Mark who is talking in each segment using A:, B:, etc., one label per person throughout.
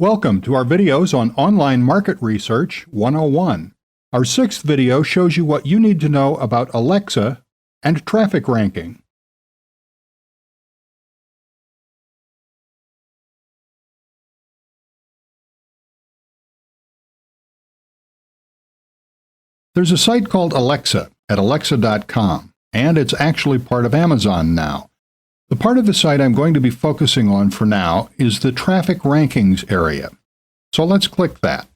A: Welcome to our videos on Online Market Research 101. Our sixth video shows you what you need to know about Alexa and traffic ranking. There's a site called Alexa at alexa.com, and it's actually part of Amazon now. The part of the site I'm going to be focusing on for now is the traffic rankings area. So let's click that.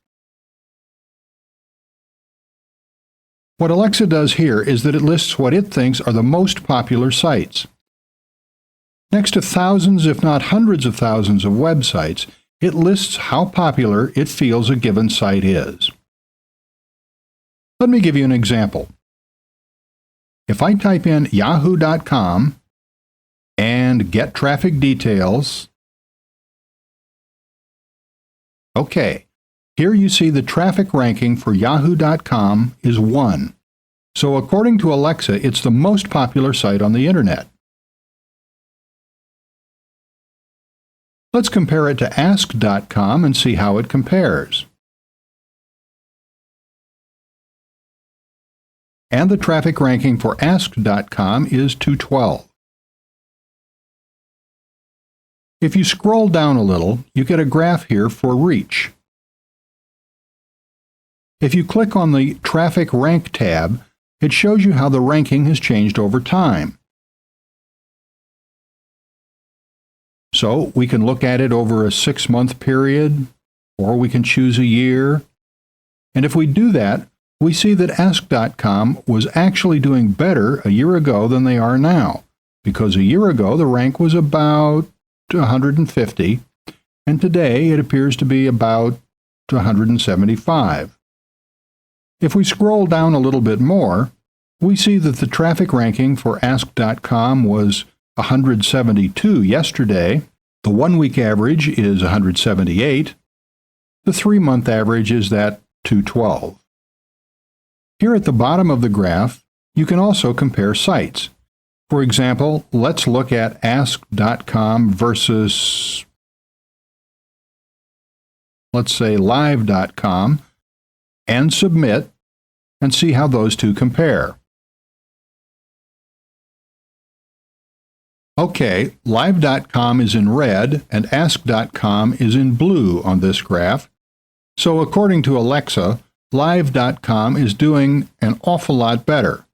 A: What Alexa does here is that it lists what it thinks are the most popular sites. Next to thousands, if not hundreds of thousands of websites, it lists how popular it feels a given site is. Let me give you an example. If I type in yahoo.com and get traffic details. Okay, here you see the traffic ranking for yahoo.com is 1. So according to Alexa, it's the most popular site on the internet. Let's compare it to ask.com and see how it compares. And the traffic ranking for ask.com is 212. If you scroll down a little, you get a graph here for reach. If you click on the Traffic Rank tab, it shows you how the ranking has changed over time. So we can look at it over a 6-month period, or we can choose a year. And if we do that, we see that Ask.com was actually doing better a year ago than they are now, because a year ago the rank was about 150, and today it appears to be about 175. If we scroll down a little bit more, we see that the traffic ranking for Ask.com was 172 yesterday, the 1-week average is 178, the 3-month average is that 212. Here at the bottom of the graph, you can also compare sites. For example, let's look at ask.com versus, let's say, live.com, and submit, and see how those two compare. Okay, live.com is in red, and ask.com is in blue on this graph. So according to Alexa, live.com is doing an awful lot better,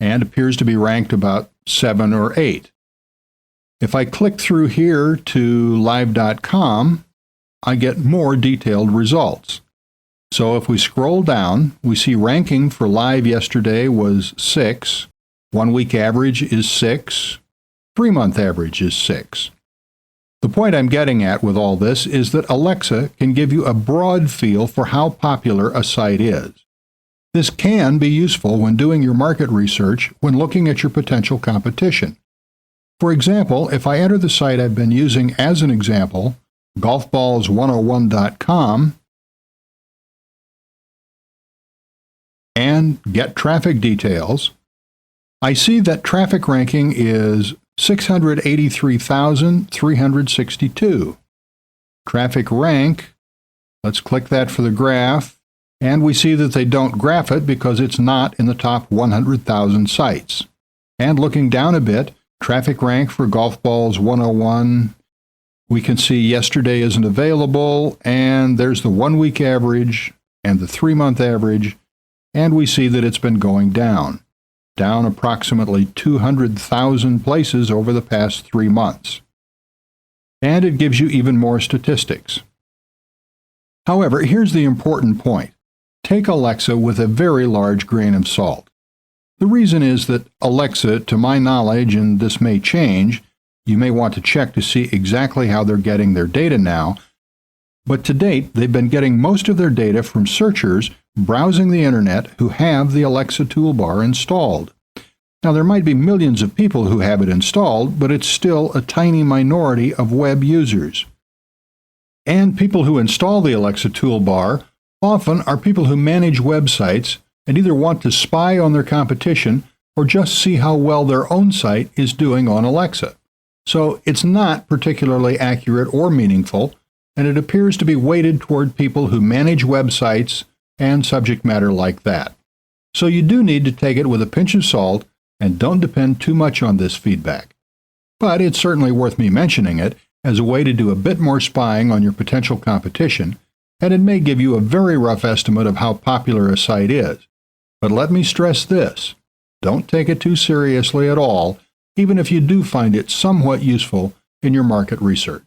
A: and appears to be ranked about 7 or 8. If I click through here to live.com, I get more detailed results. So if we scroll down, we see ranking for live yesterday was 6, 1-week average is 6, 3-month average is 6. The point I'm getting at with all this is that Alexa can give you a broad feel for how popular a site is. This can be useful when doing your market research when looking at your potential competition. For example, if I enter the site I've been using as an example, golfballs101.com, and get traffic details, I see that traffic ranking is 683,362. Traffic rank, let's click that for the graph, and we see that they don't graph it because it's not in the top 100,000 sites. And looking down a bit, traffic rank for Golf Balls 101, we can see yesterday isn't available, and there's the 1-week average and the 3-month average, and we see that it's been going down approximately 200,000 places over the past 3 months. And it gives you even more statistics. However, here's the important point. Take Alexa with a very large grain of salt. The reason is that Alexa, to my knowledge, and this may change, you may want to check to see exactly how they're getting their data now, but to date, they've been getting most of their data from searchers browsing the internet who have the Alexa toolbar installed. Now, there might be millions of people who have it installed, but it's still a tiny minority of web users. And people who install the Alexa toolbar often are people who manage websites and either want to spy on their competition or just see how well their own site is doing on Alexa. So it's not particularly accurate or meaningful, and it appears to be weighted toward people who manage websites and subject matter like that. So you do need to take it with a pinch of salt and don't depend too much on this feedback. But it's certainly worth me mentioning it as a way to do a bit more spying on your potential competition, and it may give you a very rough estimate of how popular a site is. But let me stress this: don't take it too seriously at all, even if you do find it somewhat useful in your market research.